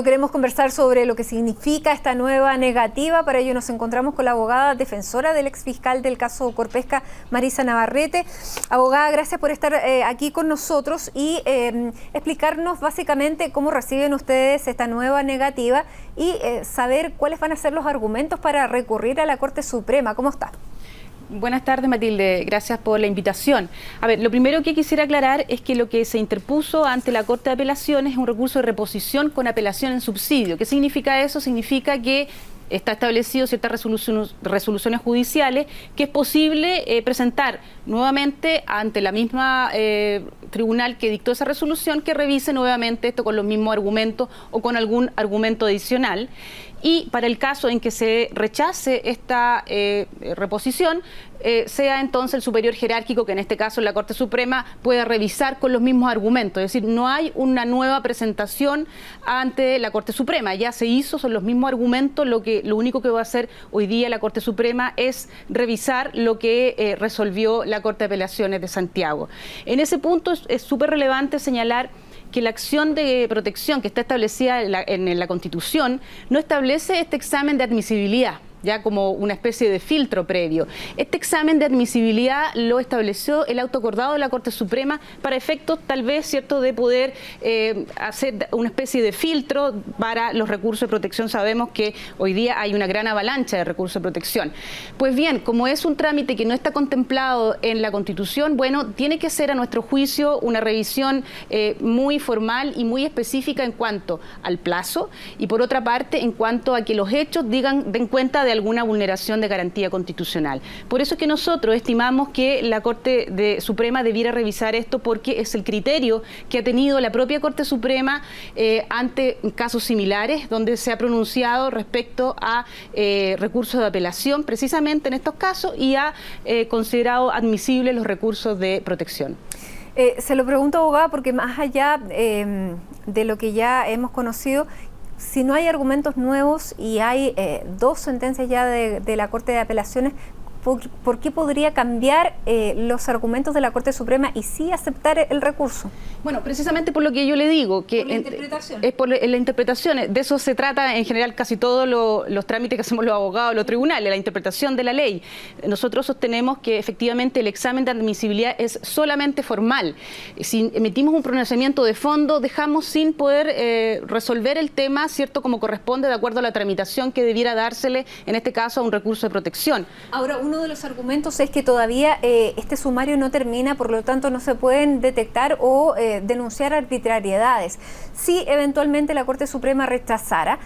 Queremos conversar sobre lo que significa esta nueva negativa. Para ello nos encontramos con la abogada defensora del exfiscal del caso Corpesca, Marisa Navarrete. Abogada, gracias por estar aquí con nosotros y explicarnos básicamente cómo reciben ustedes esta nueva negativa y saber cuáles van a ser los argumentos para recurrir a la Corte Suprema. ¿Cómo está? Buenas tardes, Matilde. Gracias por la invitación. A ver, lo primero que quisiera aclarar es que lo que se interpuso ante la Corte de Apelaciones es un recurso de reposición con apelación en subsidio. ¿Qué significa eso? Significa que está establecido ciertas resoluciones judiciales que es posible presentar nuevamente ante la misma tribunal que dictó esa resolución, que revise nuevamente esto con los mismos argumentos o con algún argumento adicional. Y para el caso en que se rechace esta reposición, sea entonces el superior jerárquico, que en este caso la Corte Suprema, pueda revisar con los mismos argumentos. Es decir, no hay una nueva presentación ante la Corte Suprema. Ya se hizo, son los mismos argumentos. Lo único que va a hacer hoy día la Corte Suprema es revisar lo que resolvió la Corte de Apelaciones de Santiago. En ese punto es súper relevante señalar que la acción de protección que está establecida en la Constitución no establece este examen de admisibilidad, ya como una especie de filtro previo. Este examen de admisibilidad lo estableció el auto acordado de la Corte Suprema para efectos tal vez, ¿cierto?, de poder hacer una especie de filtro para los recursos de protección. Sabemos que hoy día hay una gran avalancha de recursos de protección. Pues bien, como es un trámite que no está contemplado en la Constitución, bueno, tiene que ser a nuestro juicio una revisión muy formal y muy específica en cuanto al plazo y por otra parte en cuanto a que los hechos den cuenta de alguna vulneración de garantía constitucional. Por eso es que nosotros estimamos que la Corte Suprema debiera revisar esto, porque es el criterio que ha tenido la propia Corte Suprema ante casos similares, donde se ha pronunciado respecto a recursos de apelación, precisamente en estos casos, y ha considerado admisibles los recursos de protección. Se lo pregunto, abogada, porque más allá de lo que ya hemos conocido, si no hay argumentos nuevos y hay dos sentencias ya de la Corte de Apelaciones, ¿por qué podría cambiar los argumentos de la Corte Suprema y sí aceptar el recurso? Bueno, precisamente por lo que yo le digo, que es por la interpretación. De eso se trata en general casi todos los trámites que hacemos los abogados, los tribunales, la interpretación de la ley. Nosotros sostenemos que efectivamente el examen de admisibilidad es solamente formal. Si emitimos un pronunciamiento de fondo, dejamos sin poder resolver el tema, ¿cierto?, como corresponde de acuerdo a la tramitación que debiera dársele, en este caso, a un recurso de protección. Ahora, uno de los argumentos es que todavía este sumario no termina, por lo tanto no se pueden detectar o denunciar arbitrariedades. Si eventualmente la Corte Suprema rechazara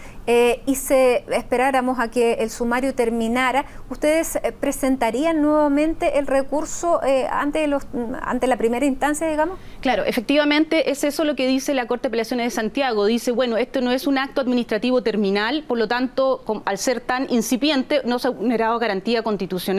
y se esperáramos a que el sumario terminara, ¿ustedes presentarían nuevamente el recurso ante la primera instancia, digamos? Claro, efectivamente es eso lo que dice la Corte de Apelaciones de Santiago. Dice, bueno, esto no es un acto administrativo terminal, por lo tanto, al ser tan incipiente, no se ha vulnerado garantía constitucional.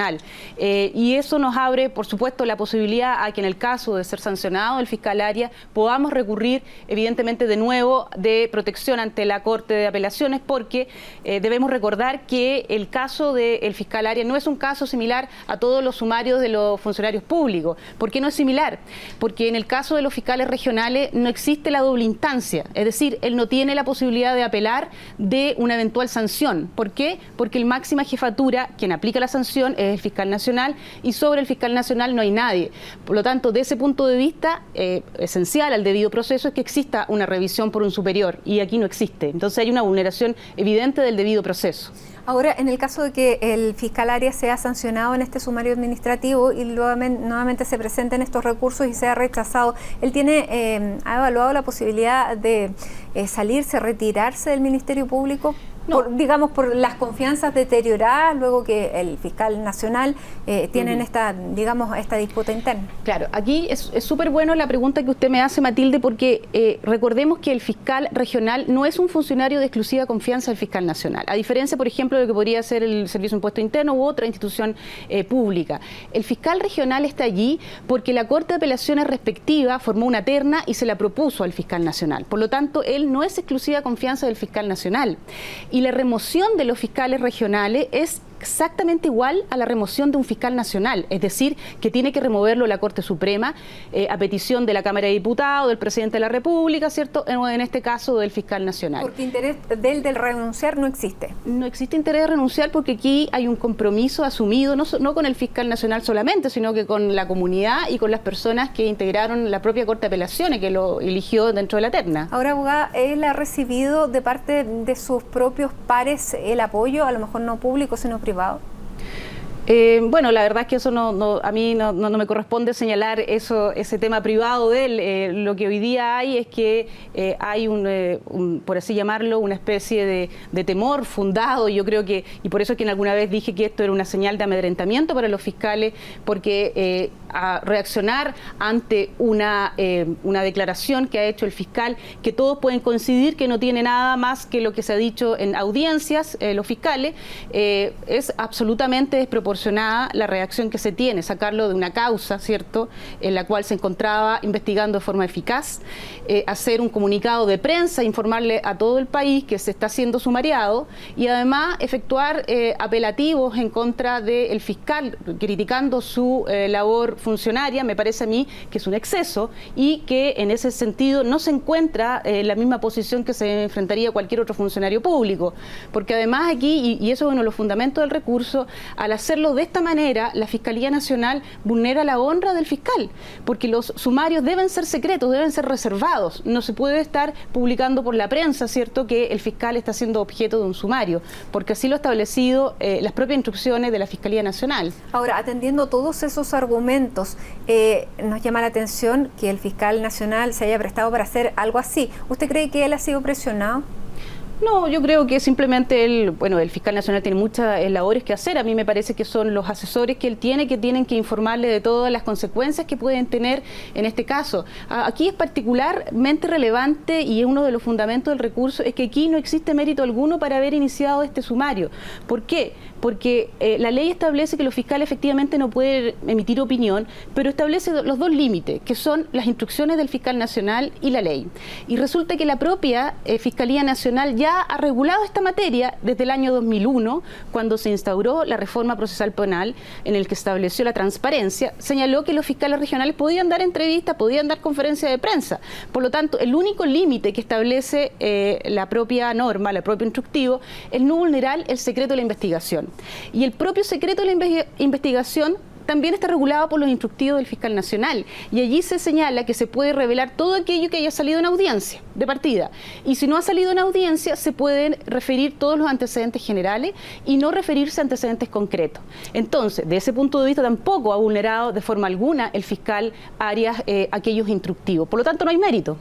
Y eso nos abre, por supuesto, la posibilidad a que en el caso de ser sancionado el fiscal área podamos recurrir, evidentemente, de nuevo de protección ante la Corte de Apelaciones, porque debemos recordar que el caso del fiscal área no es un caso similar a todos los sumarios de los funcionarios públicos. ¿Por qué no es similar? Porque en el caso de los fiscales regionales no existe la doble instancia, es decir, él no tiene la posibilidad de apelar de una eventual sanción. ¿Por qué? Porque el máxima jefatura, quien aplica la sanción, es el fiscal nacional, y sobre el fiscal nacional no hay nadie. Por lo tanto, de ese punto de vista, esencial al debido proceso es que exista una revisión por un superior, y aquí no existe. Entonces hay una vulneración evidente del debido proceso. Ahora, en el caso de que el fiscal área sea sancionado en este sumario administrativo y nuevamente se presenten estos recursos y sea rechazado, ¿él ha evaluado la posibilidad de salirse, retirarse del Ministerio Público? No. Por las confianzas deterioradas luego que el fiscal nacional tienen esta disputa interna. Claro, aquí es súper bueno la pregunta que usted me hace, Matilde, porque recordemos que el fiscal regional no es un funcionario de exclusiva confianza del fiscal nacional, a diferencia, por ejemplo, de lo que podría ser el Servicio de Impuesto Interno u otra institución pública. El fiscal regional está allí porque la Corte de Apelaciones respectiva formó una terna y se la propuso al fiscal nacional. Por lo tanto, él no es exclusiva confianza del fiscal nacional. Y la remoción de los fiscales regionales es exactamente igual a la remoción de un fiscal nacional, es decir, que tiene que removerlo la Corte Suprema a petición de la Cámara de Diputados, del Presidente de la República, ¿cierto? En este caso del fiscal nacional. Porque interés del renunciar no existe. No existe interés de renunciar porque aquí hay un compromiso asumido, no con el fiscal nacional solamente, sino que con la comunidad y con las personas que integraron la propia Corte de Apelaciones, que lo eligió dentro de la terna. Ahora, abogada, ¿él ha recibido de parte de sus propios pares el apoyo, a lo mejor no público, sino privado? Bueno, la verdad es que eso a mí no me corresponde señalar ese tema privado de él. Lo que hoy día hay es que hay por así llamarlo, una especie de temor fundado. Yo creo que, y por eso es que alguna vez dije que esto era una señal de amedrentamiento para los fiscales, porque a reaccionar ante una declaración que ha hecho el fiscal, que todos pueden coincidir que no tiene nada más que lo que se ha dicho en audiencias, los fiscales, es absolutamente desproporcionada la reacción que se tiene, sacarlo de una causa, ¿cierto?, en la cual se encontraba investigando de forma eficaz, hacer un comunicado de prensa, informarle a todo el país que se está siendo sumariado y además efectuar apelativos en contra del fiscal, criticando su labor funcionaria. Me parece a mí que es un exceso y que en ese sentido no se encuentra en la misma posición que se enfrentaría cualquier otro funcionario público, porque además aquí, y eso es uno de los fundamentos del recurso, al hacerlo de esta manera, la Fiscalía Nacional vulnera la honra del fiscal, porque los sumarios deben ser secretos, deben ser reservados. No se puede estar publicando por la prensa, ¿cierto?, que el fiscal está siendo objeto de un sumario, porque así lo ha establecido las propias instrucciones de la Fiscalía Nacional. Ahora, atendiendo todos esos argumentos, nos llama la atención que el fiscal nacional se haya prestado para hacer algo así. ¿Usted cree que él ha sido presionado? No, yo creo que simplemente el fiscal nacional tiene muchas labores que hacer. A mí me parece que son los asesores que él tiene que tienen que informarle de todas las consecuencias que pueden tener en este caso. Aquí es particularmente relevante y uno de los fundamentos del recurso es que aquí no existe mérito alguno para haber iniciado este sumario. ¿Por qué? Porque la ley establece que los fiscales efectivamente no pueden emitir opinión, pero establece los dos límites, que son las instrucciones del fiscal nacional y la ley. Y resulta que la propia Fiscalía Nacional ya ha regulado esta materia desde el año 2001, cuando se instauró la reforma procesal penal, en el que estableció la transparencia, señaló que los fiscales regionales podían dar entrevistas, podían dar conferencias de prensa. Por lo tanto, el único límite que establece la propia norma, el propio instructivo, es no vulnerar el secreto de la investigación. Y el propio secreto de la investigación también está regulado por los instructivos del fiscal nacional, y allí se señala que se puede revelar todo aquello que haya salido en audiencia de partida, y si no ha salido en audiencia se pueden referir todos los antecedentes generales y no referirse a antecedentes concretos. Entonces, de ese punto de vista tampoco ha vulnerado de forma alguna el fiscal Arias aquellos instructivos, por lo tanto no hay mérito.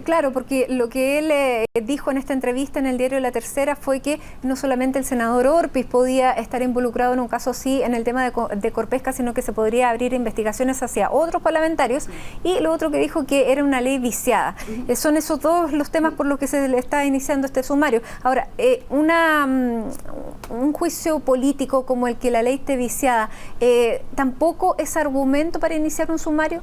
Claro, porque lo que él dijo en esta entrevista en el diario La Tercera fue que no solamente el senador Orpiz podía estar involucrado en un caso así en el tema de Corpesca, sino que se podría abrir investigaciones hacia otros parlamentarios, y lo otro que dijo que era una ley viciada. Son esos todos los temas por los que se le está iniciando este sumario. Ahora, un juicio político como el que la ley esté viciada, ¿tampoco es argumento para iniciar un sumario?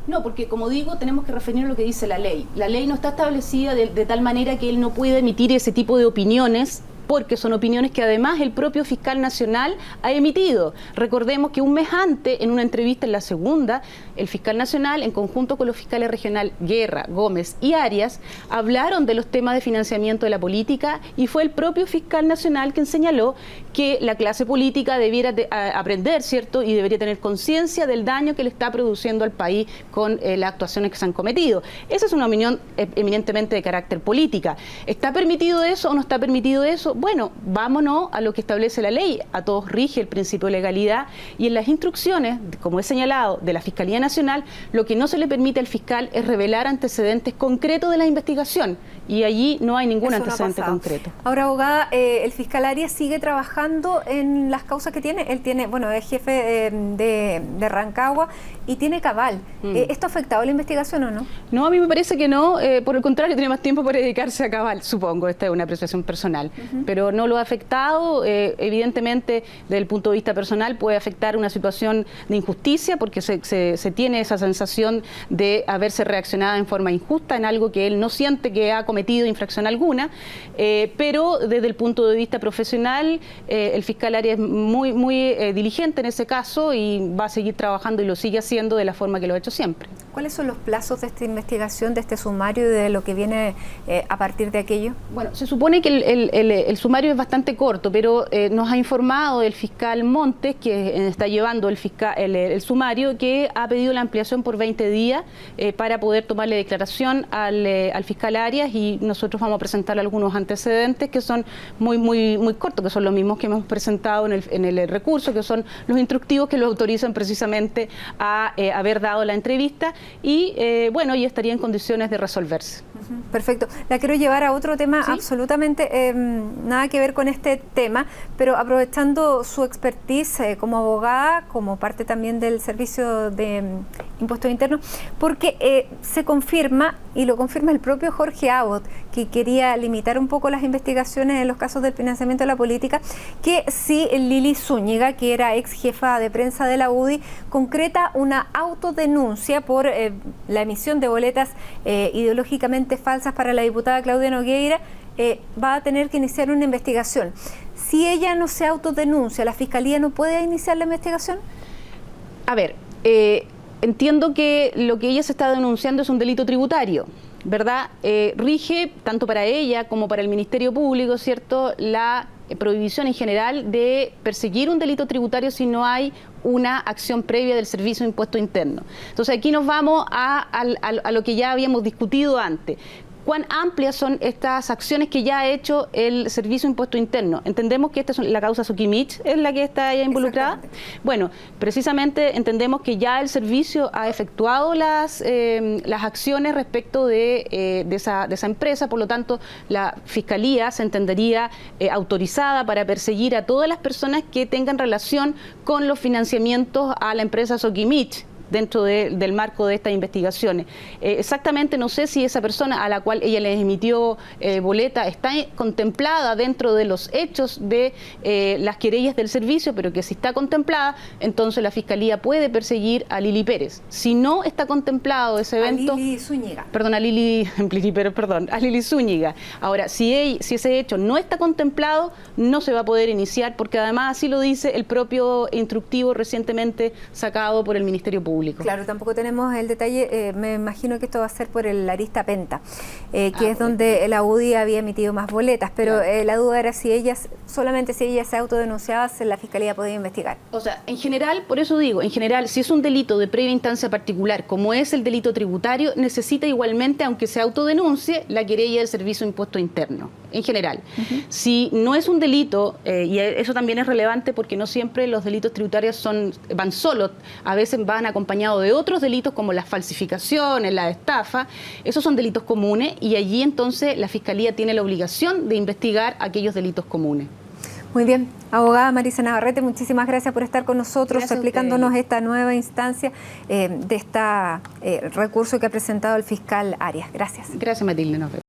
No, porque como digo, tenemos que referirnos a lo que dice la ley. La ley no está establecida de tal manera que él no puede emitir ese tipo de opiniones, porque son opiniones que además el propio fiscal nacional ha emitido. Recordemos que un mes antes, en una entrevista en La Segunda, el fiscal nacional, en conjunto con los fiscales regional Guerra, Gómez y Arias, hablaron de los temas de financiamiento de la política, y fue el propio fiscal nacional quien señaló que la clase política debiera aprender, ¿cierto?, y debería tener conciencia del daño que le está produciendo al país con las actuaciones que se han cometido. Esa es una opinión eminentemente de carácter política. ¿Está permitido eso o no está permitido eso? Bueno, vámonos a lo que establece la ley. A todos rige el principio de legalidad, y en las instrucciones, como he señalado, de la Fiscalía Nacional, lo que no se le permite al fiscal es revelar antecedentes concretos de la investigación, y allí no hay ningún antecedente concreto. Ahora, abogada, el fiscal Arias sigue trabajando en las causas que tiene. Él tiene, es jefe de Rancagua y tiene cabal. ¿Esto ha afectado la investigación o no? No, a mí me parece que no. Por el contrario, tiene más tiempo para dedicarse a cabal, supongo. Esta es una apreciación personal. Pero no lo ha afectado. Evidentemente, desde el punto de vista personal, puede afectar una situación de injusticia, porque sería se tiene esa sensación de haberse reaccionado en forma injusta en algo que él no siente que ha cometido infracción alguna, pero desde el punto de vista profesional, el fiscal Arias es muy diligente en ese caso y va a seguir trabajando y lo sigue haciendo de la forma que lo ha hecho siempre. ¿Cuáles son los plazos de esta investigación, de este sumario y de lo que viene a partir de aquello? Bueno, se supone que el sumario es bastante corto, pero nos ha informado el fiscal Montes, que está llevando el sumario, que ha pedido la ampliación por 20 días para poder tomarle declaración al fiscal Arias, y nosotros vamos a presentar algunos antecedentes que son muy cortos, que son los mismos que hemos presentado en el recurso, que son los instructivos que lo autorizan precisamente a haber dado la entrevista y bueno, ya estaría en condiciones de resolverse. Perfecto. La quiero llevar a otro tema, ¿sí? Absolutamente nada que ver con este tema, pero aprovechando su expertise como abogada, como parte también del Servicio de Impuestos Internos, porque se confirma, y lo confirma el propio Jorge Abbott, que quería limitar un poco las investigaciones en los casos del financiamiento de la política, que si Lili Zúñiga, que era ex jefa de prensa de la UDI, concreta una autodenuncia por la emisión de boletas ideológicamente falsas para la diputada Claudia Nogueira, va a tener que iniciar una investigación. Si ella no se autodenuncia, ¿la Fiscalía no puede iniciar la investigación? A ver, entiendo que lo que ella se está denunciando es un delito tributario, ¿verdad? Rige tanto para ella como para el Ministerio Público, ¿cierto?, la prohibición en general de perseguir un delito tributario si no hay una acción previa del Servicio de Impuesto Interno. Entonces aquí nos vamos a lo que ya habíamos discutido antes. ¿Cuán amplias son estas acciones que ya ha hecho el Servicio de Impuesto Interno? Entendemos que esta es la causa Soquimich, es la que está ya involucrada. Bueno, precisamente entendemos que ya el servicio ha efectuado las acciones respecto de esa empresa, por lo tanto la Fiscalía se entendería autorizada para perseguir a todas las personas que tengan relación con los financiamientos a la empresa Soquimich dentro del marco de estas investigaciones. Exactamente no sé si esa persona a la cual ella les emitió boleta está contemplada dentro de los hechos de las querellas del servicio, pero que si está contemplada, entonces la Fiscalía puede perseguir a Lili Pérez. Si no está contemplado ese evento... A Lili Zúñiga. Perdón, a Lili Zúñiga. Ahora, si ese hecho no está contemplado, no se va a poder iniciar, porque además así lo dice el propio instructivo recientemente sacado por el Ministerio Público. Claro, tampoco tenemos el detalle, me imagino que esto va a ser por el Arista Penta, que es donde la UDI había emitido más boletas, pero claro, la duda era si solamente si ella se autodenunciaba, la Fiscalía podía investigar. O sea, en general, por eso digo, en general, si es un delito de previa instancia particular, como es el delito tributario, necesita igualmente, aunque se autodenuncie, la querella del Servicio de Impuesto Interno, en general. Si no es un delito, y eso también es relevante porque no siempre los delitos tributarios van solos, a veces van acompañados de otros delitos como las falsificaciones, la estafa, esos son delitos comunes y allí entonces la Fiscalía tiene la obligación de investigar aquellos delitos comunes. Muy bien, abogada Marisa Navarrete, muchísimas gracias por estar con nosotros explicándonos esta nueva instancia de este recurso que ha presentado el fiscal Arias. Gracias. Gracias, Matilde.